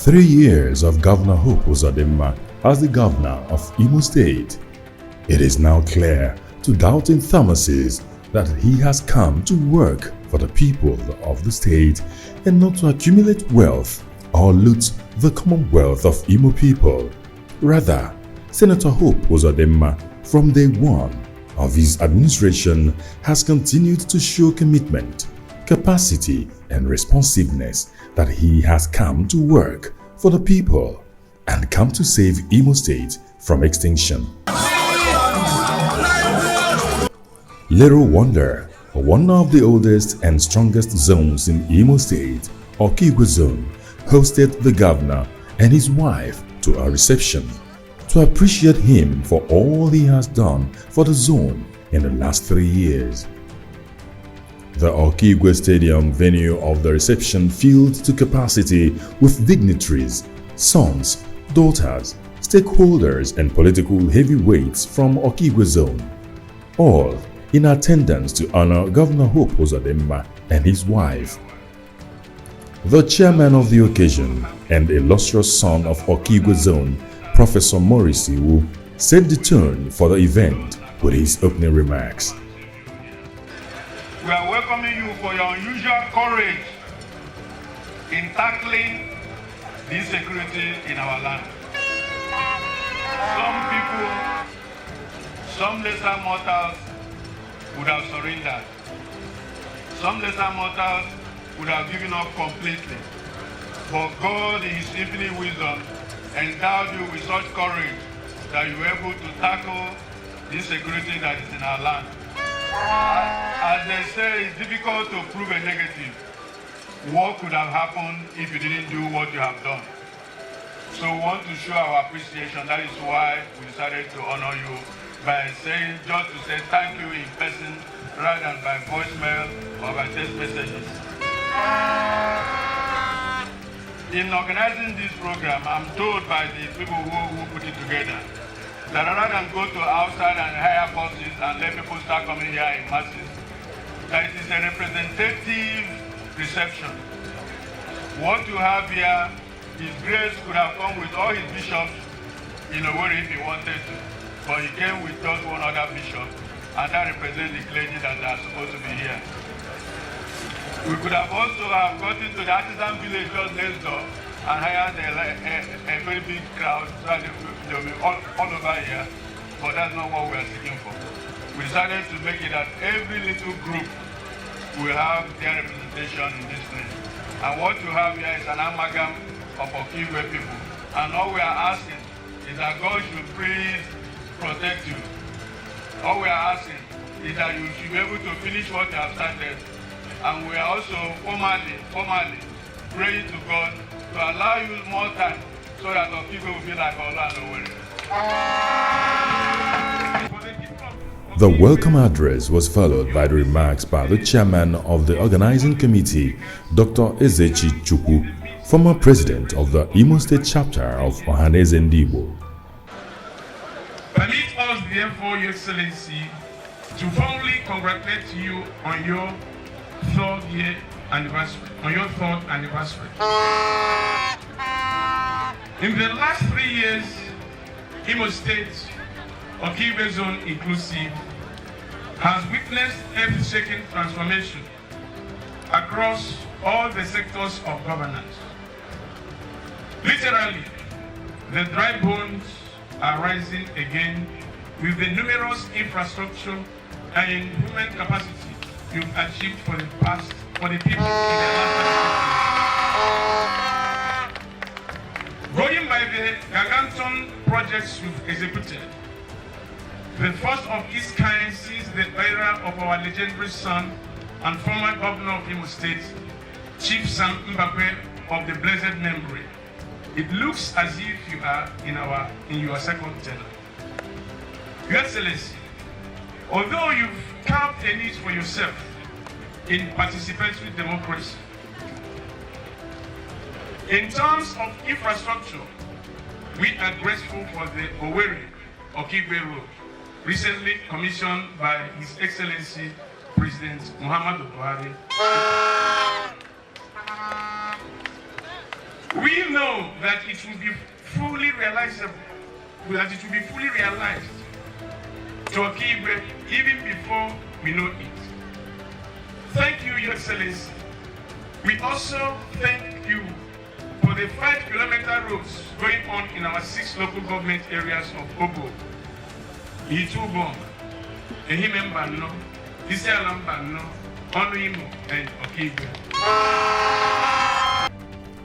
3 years of Governor Hope Uzodimma as the governor of Imo State, it is now clear to doubting Thomases that he has come to work for the people of the state and not to accumulate wealth or loot the commonwealth of Imo people. Rather, Senator Hope Uzodimma, from day one of his administration, has continued to show commitment, capacity, and responsiveness that he has come to work for the people and come to save Imo State from extinction. Little wonder, one of the oldest and strongest zones in Imo State, Okigwe zone, hosted the governor and his wife to a reception to appreciate him for all he has done for the zone in the last 3 years. The Okigwe Stadium venue of the reception filled to capacity with dignitaries, sons, daughters, stakeholders, and political heavyweights from Okigwe zone, all in attendance to honor Governor Hope Uzodimma and his wife. The chairman of the occasion and illustrious son of Okigwe zone, Professor Maurice Iwu, set the tone for the event with his opening remarks. We are welcoming you for your unusual courage in tackling the insecurity in our land. Some people, some lesser mortals would have surrendered. Some lesser mortals would have given up completely. But God, in His infinite wisdom, endowed you with such courage that you were able to tackle the insecurity that is in our land. As they say, it's difficult to prove a negative. What could have happened if you didn't do what you have done? So we want to show our appreciation. That is why we decided to honor you by saying, just to say thank you in person rather than by voicemail or by text messages. In organizing this program, I'm told by the people who put it together that rather than go to outside and hire buses and let people start coming here in masses, that it is a representative reception. What you have here, His Grace could have come with all his bishops in a way if he wanted to, but he came with just one other bishop, and that represents the clergy that are supposed to be here. We could have also have gotten to the artisan village just next door and hired a very big crowd so that they will be all over here, but that's not what we are seeking for. We decided to make it that every little group will have their representation in this place. And what you have here is an amalgam of Okigwe people. And all we are asking is that God should please protect you. All we are asking is that you should be able to finish what you have started. And we are also formally praying to God to allow you more time so that Okigwe will be like Ola and Owerri. The welcome address was followed by the remarks by the chairman of the organizing committee, Dr. Eze Chukwumere, former president of the Imo State chapter of Ohaneze Ndibo. Permit us, therefore, Your Excellency, to formally congratulate you on your third anniversary. In the last 3 years, Imo State, Okigwe Zone inclusive, has witnessed earth-shaking transformation across all the sectors of governance. Literally, the dry bones are rising again with the numerous infrastructure and human capacity you've achieved for the people in the last 5 years. Going by the gargantuan projects you've executed, the first of its kind since the era of our legendary son and former governor of Imo State, Chief Sam Mbakwe of the blessed memory. It looks as if you are in your second tenure. Your Excellency, although you've carved a niche for yourself in participatory democracy, in terms of infrastructure, we are grateful for the Owerri-Okigwe Road, recently commissioned by His Excellency President Muhammadu Buhari. We know that it will be fully realizable, to Okigwe even before we know it. Thank you, Your Excellency. We also thank you for the 5-kilometer roads going on in our 6 local government areas of Ogo, Itubom, Ehimembano, Isialambano, Onuimo, and Okigwe.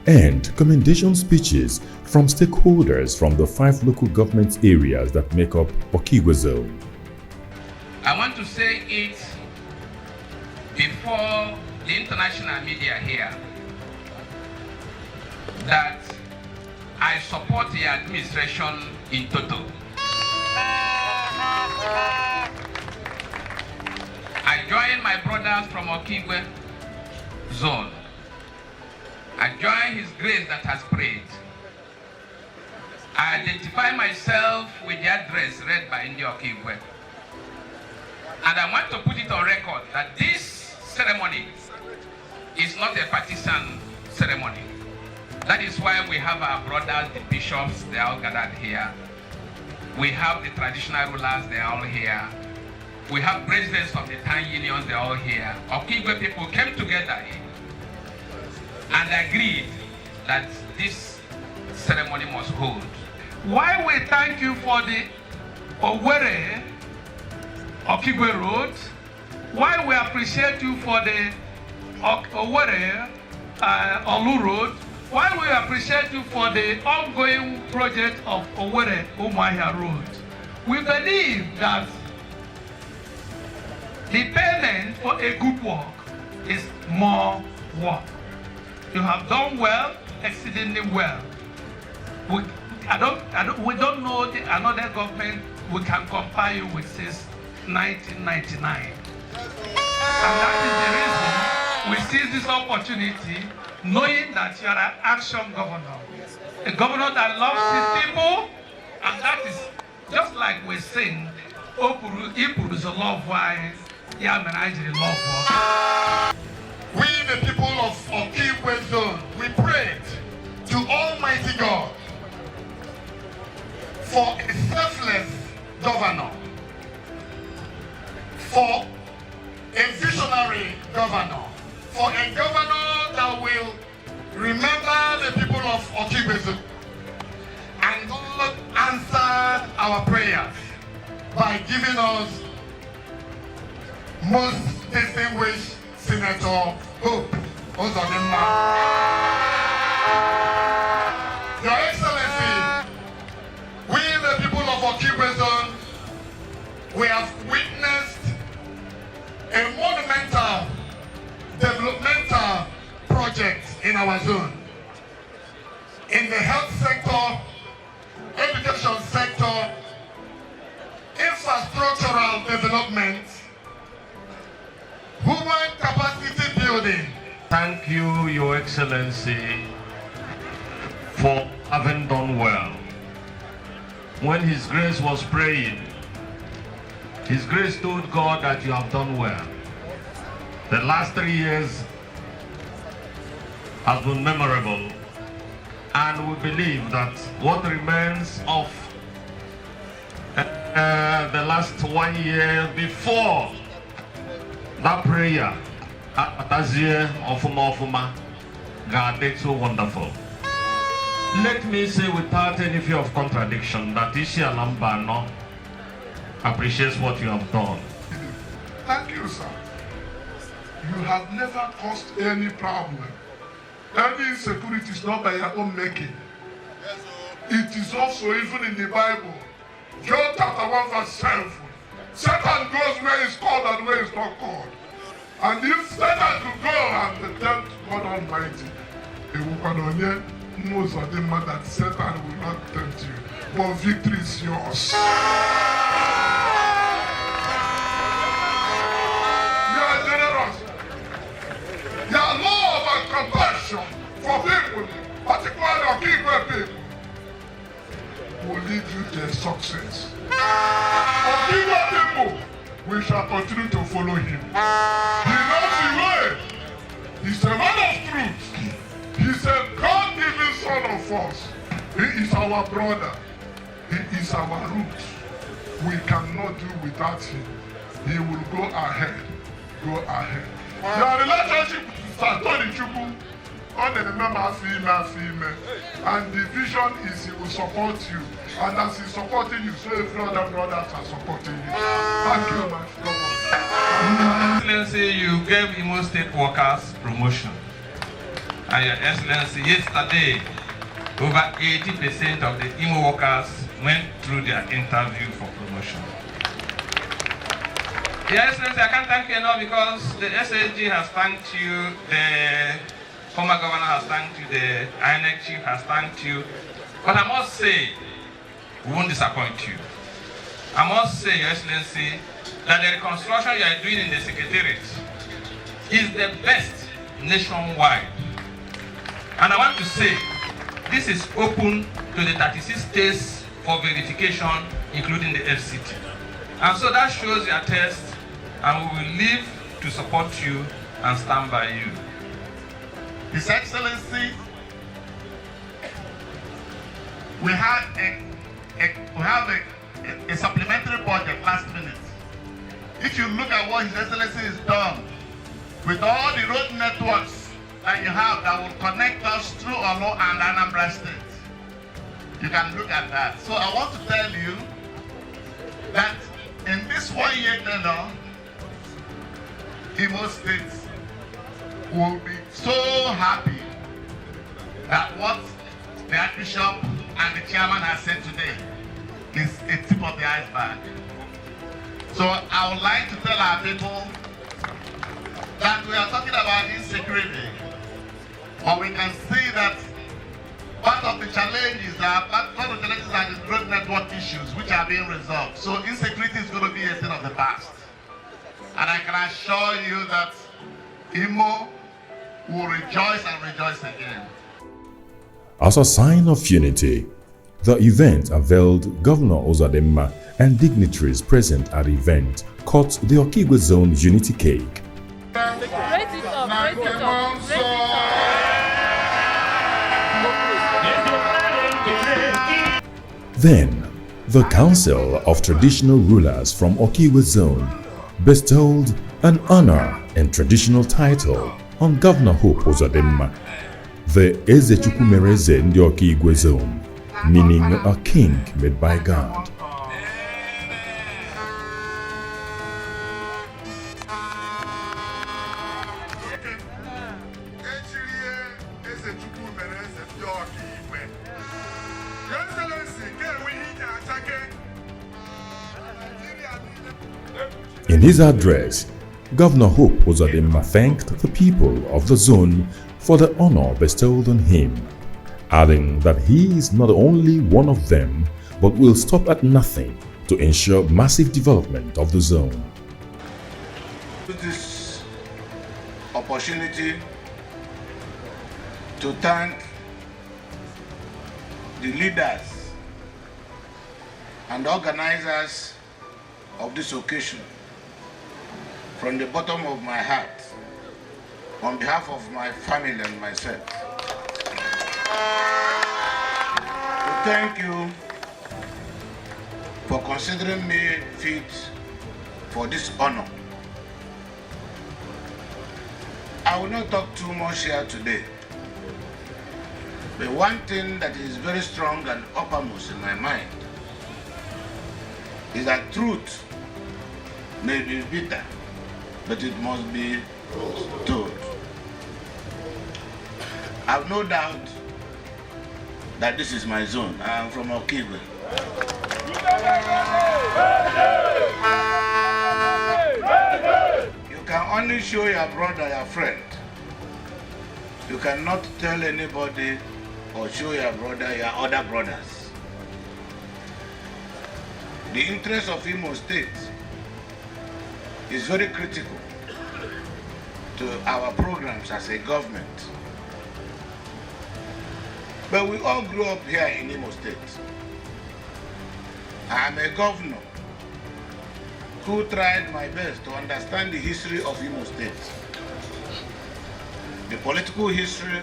And commendation speeches from stakeholders from the 5 local government areas that make up Okigwe Zone. I want to say it before the international media here that I support the administration in total. I join my brothers from Okigwe Zone. I join His Grace that has prayed. I identify myself with the address read by India Okigwe. And I want to put it on record that this ceremony is not a partisan ceremony. That is why we have our brothers, the bishops, they are all gathered here. We have the traditional rulers, they are all here. We have presidents of the town unions, they are all here. Okigwe people came together and agreed that this ceremony must hold. Why we thank you for the Owerri Okigwe Road, why we appreciate you for the Owerri Olu Road, why we appreciate you for the ongoing project of Owerri Umuahia Road. We believe that the payment for a good work is more work. You have done well, exceedingly well. We don't know another government we can compare you with since 1999. And that is the reason we seize this opportunity, knowing that you are an action governor. A governor that loves his people, and that is just like we sing, Ipuru is a love wine, Yamenajiri love water. We, the people of Okigwe Zone, we prayed to Almighty God for a selfless governor, for a visionary governor, for a governor that will remember the people of Okigwe Zone. And God answered our prayers by giving us most distinguished Senator Hope Uzodimma. Your Excellency, we the people of Okigwe Zone, we have witnessed a monumental developmental project in our zone. In the health sector, education sector, infrastructural development, human capacity building. Thank you, Your Excellency, for having done well. When His Grace was praying, His Grace told God that you have done well. The last 3 years has been memorable, and we believe that what remains of the last 1 year before that prayer, God is so wonderful. Let me say without any fear of contradiction that Isi Alambano appreciates what you have done. Thank you, sir. You have never caused any problem. Any insecurity is not by your own making. It is also even in the Bible. John chapter 1 verse 7. Satan goes where he's called and where he's not called. And if Satan could go and tempt God Almighty, he will condemn Uzodimma that Satan will not tempt you, but victory is yours. You are generous. Your love and compassion for people, particularly Okigwe people, will lead you to success. Okigwe people, we shall continue to follow him. He knows the way. He's a man of truth. He's a God-given son. us. He is our brother. He is our root. We cannot do without him. He will go ahead. Go ahead. Your relationship with Eze Chukwumere on the member female, and the vision is he will support you. And as he's supporting you, so every other brothers are supporting you. Thank you, my brother. Excellency, you gave Imo State workers promotion. And Your Excellency, yesterday, over 80% of the Imo workers went through their interview for promotion. Your Excellency, I can't thank you enough because the SSG has thanked you, the former governor has thanked you, the INEC chief has thanked you. But I must say, we won't disappoint you. I must say, Your Excellency, that the reconstruction you are doing in the Secretariat is the best nationwide. And I want to say, this is open to the 36 states for verification, including the FCT. And so that shows your test, and we will live to support you and stand by you. His Excellency, we have a supplementary budget last minute. If you look at what His Excellency has done with all the road networks that you have that will connect us through Olo and Anambra State, you can look at that. So I want to tell you that in this 1 year tenure, Imo State will be so happy that what the Archbishop and the chairman has said today is a tip of the iceberg. So I would like to tell our people that we are talking about insecurity, but we can see that part of the challenges are the road network issues which are being resolved. So insecurity is going to be a thing of the past. And I can assure you that Imo will rejoice and rejoice again. As a sign of unity, the event availed Governor Uzodimma and dignitaries present at the event cut the Okigwe Zone Unity Cake. Raise it up, raise it up, raise it up. Then, the Council of Traditional Rulers from Okigwe Zone bestowed an honor and traditional title on Governor Hope Uzodimma, the Eze Chukwumere Eze in the Okigwe Zone, meaning a king made by God. Eze Chukwumere Eze ndị Okigwe. Your Excellency, In his address, Governor Hope Uzodimma thanked the people of the zone for the honor bestowed on him, adding that he is not only one of them, but will stop at nothing to ensure massive development of the zone. This opportunity to thank the leaders and organizers of this occasion from the bottom of my heart, on behalf of my family and myself. To thank you for considering me fit for this honor. I will not talk too much here today, but one thing that is very strong and uppermost in my mind is that truth may be bitter, but it must be told. I have no doubt that this is my zone. I am from Okigwe. You can only show your brother, your friend. You cannot tell anybody or show your brother, your other brothers. The interest of Imo State is very critical to our programs as a government. But we all grew up here in Imo State. I am a governor who tried my best to understand the history of Imo State. The political history,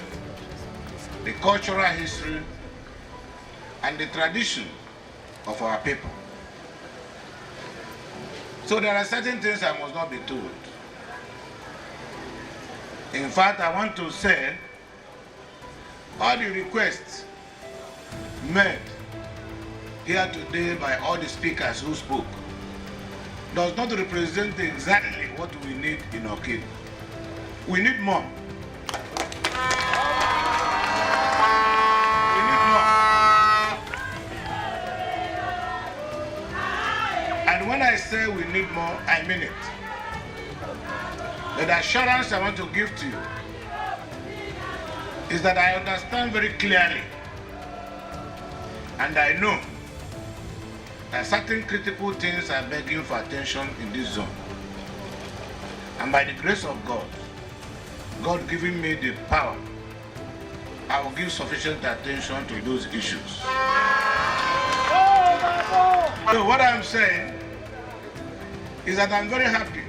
the cultural history, and the tradition of our people. So there are certain things I must not be told. In fact, I want to say all the requests made here today by all the speakers who spoke does not represent exactly what we need in Okigwe. We need more. We need more. And when I say we need more, I mean it. The assurance I want to give to you is that I understand very clearly and I know that certain critical things are begging for attention in this zone. And by the grace of God, God giving me the power, I will give sufficient attention to those issues. So what I'm saying is that I'm very happy.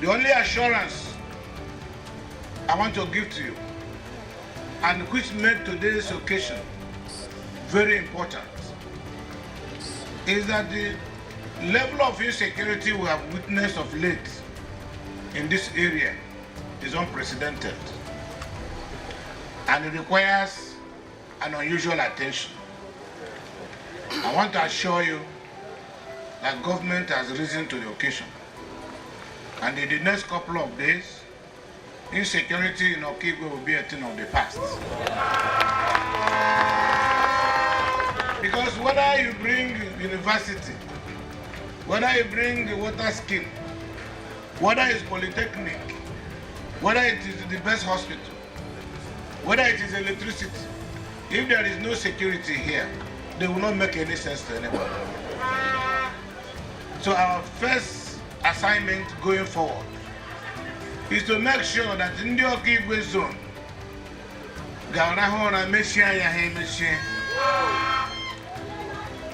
The only assurance I want to give to you, and which made today's occasion very important, is that the level of insecurity we have witnessed of late in this area is unprecedented, and it requires an unusual attention. I want to assure you that government has risen to the occasion, and in the next couple of days, insecurity in Okigwe will be a thing of the past. Because whether you bring university, whether you bring the water scheme, whether it's polytechnic, whether it is the best hospital, whether it is electricity, if there is no security here, they will not make any sense to anybody. So our first assignment going forward is to make sure that in the Okigwe zone,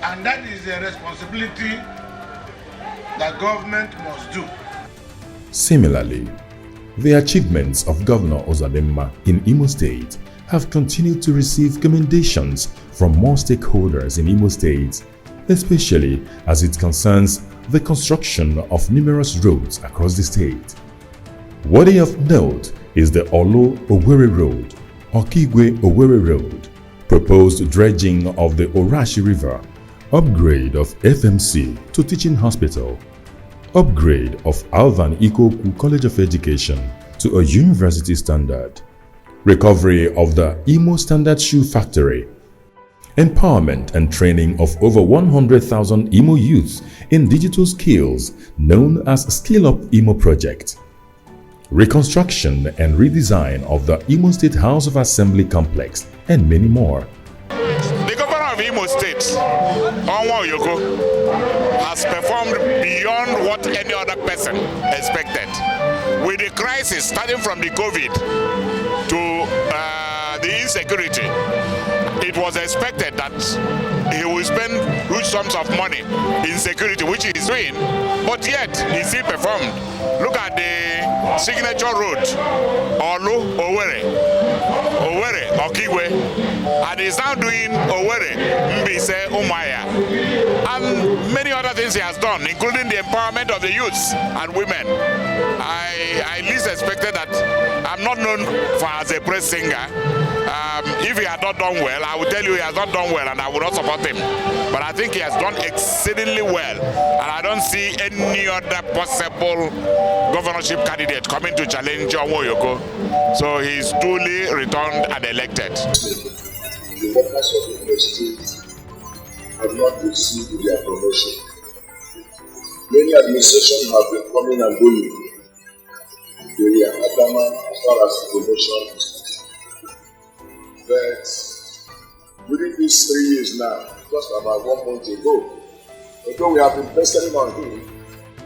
and that is a responsibility that government must do. Similarly, the achievements of Governor Uzodimma in Imo State have continued to receive commendations from more stakeholders in Imo State, especially as it concerns the construction of numerous roads across the state. Worthy of note is the Olo-Owerri Road, Okigwe-Owerri Road, proposed dredging of the Orashi River, upgrade of FMC to Teaching Hospital, upgrade of Alvan Ikoku College of Education to a university standard, recovery of the Imo Standard Shoe Factory, empowerment and training of over 100,000 Imo youths in digital skills known as Skill Up Imo Project, reconstruction and redesign of the Imo State House of Assembly complex, and many more. The governor of Imo State, Onwa Oyoko, has performed beyond what any other person expected. With the crisis starting from the COVID to the insecurity, it was expected that he will spend huge sums of money in security, which he is doing, but yet he still performed. Look at the signature road, Olo-Owerri, Okigwe, and he's now doing Owerri, Mbise, Umaya, and many other things he has done, including the empowerment of the youths and women. I least expected that. I'm not known as a praise singer. If he had not done well, I would tell you he has not done well and I would not support him. But I think he has done exceedingly well, and I don't see any other possible governorship candidate coming to challenge Onwa Oyoko. So he's duly returned and elected. The workers of the state have not received their promotion. Many administrations have been coming and going. They are adamant as far as promotion. But within these 3 years now, just about 1 month ago, although we have been pressing on him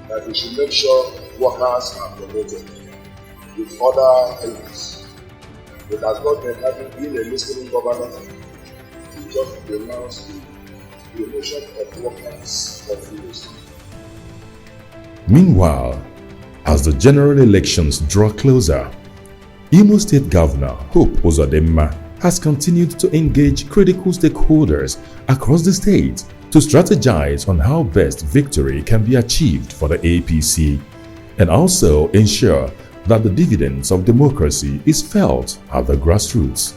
that we should make sure workers are promoted with other things. It has not been having been a listening governor to just announce the promotion of workers of the state. Meanwhile, as the general elections draw closer, Imo State Governor Hope Uzodimma has continued to engage critical stakeholders across the state to strategize on how best victory can be achieved for the APC and also ensure that the dividends of democracy is felt at the grassroots.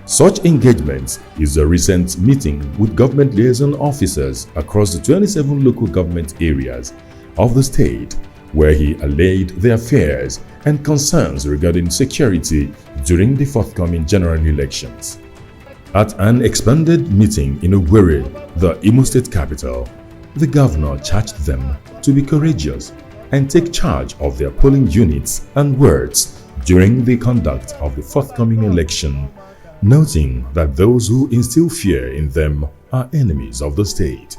Such engagements is the recent meeting with government liaison officers across the 27 local government areas of the state, where he allayed the affairs and concerns regarding security during the forthcoming general elections. At an expanded meeting in Owerri, the Imo State capital, the governor charged them to be courageous and take charge of their polling units and wards during the conduct of the forthcoming election, noting that those who instill fear in them are enemies of the state.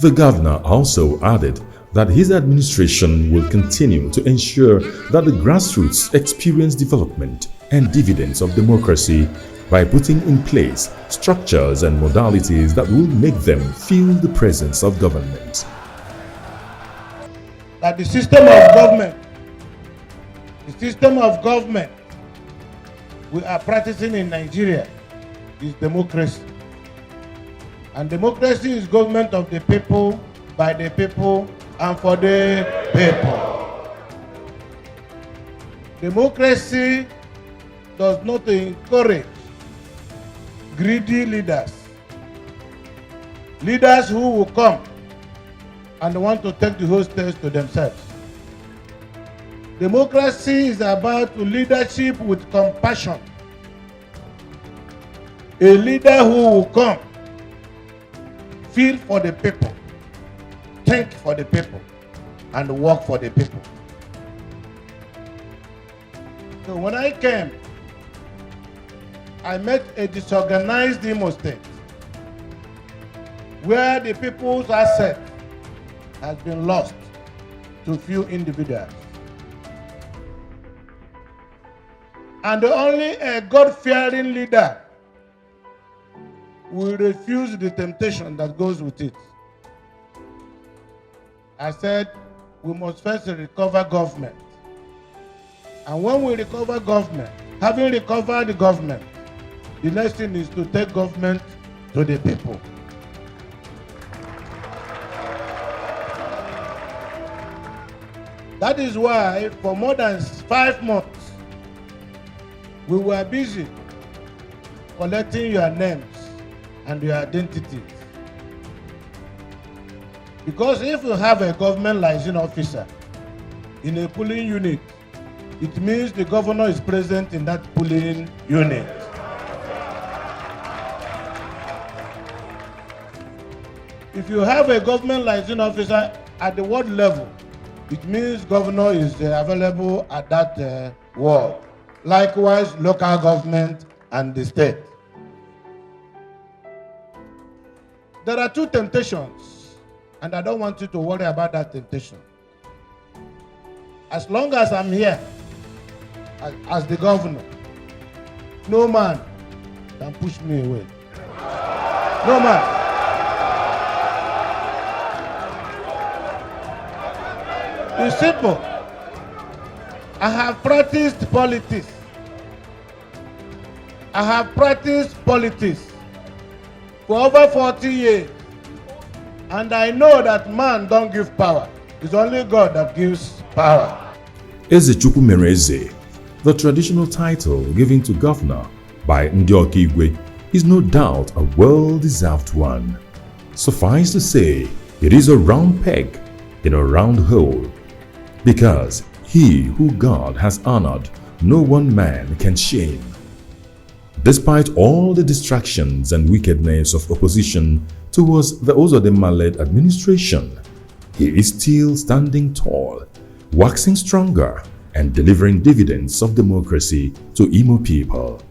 The governor also added that his administration will continue to ensure that the grassroots experience development and dividends of democracy by putting in place structures and modalities that will make them feel the presence of government. That the system of government we are practicing in Nigeria is democracy. And democracy is government of the people, by the people, and for the people. Democracy does not encourage greedy leaders. Leaders who will come and want to take the whole stage to themselves. Democracy is about leadership with compassion. A leader who will come, feel for the people, think for the people, and work for the people. So when I came, I met a disorganized Imo State, where the people's asset has been lost to few individuals. And only a God-fearing leader will refuse the temptation that goes with it. I said, we must first recover government. And when we recover government, having recovered the government, the next thing is to take government to the people. That is why for more than 5 months, we were busy collecting your names and your identities. Because if you have a government liaison officer in a polling unit, it means the governor is present in that polling unit. If you have a government liaison officer at the ward level, it means governor is available at that ward. Likewise, local government and the state. There are 2 temptations, and I don't want you to worry about that temptation. As long as I'm here, as the governor, no man can push me away. No man. It's simple. I have practiced politics. I have practiced politics for over 40 years. And I know that man don't give power. It's only God that gives power. Eze Chukwumere Eze, the traditional title given to governor by Okigwe, is no doubt a well-deserved one. Suffice to say, it is a round peg in a round hole, because he who God has honored, no one man can shame. Despite all the distractions and wickedness of opposition towards the Uzodimma-led administration, he is still standing tall, waxing stronger, and delivering dividends of democracy to Imo people.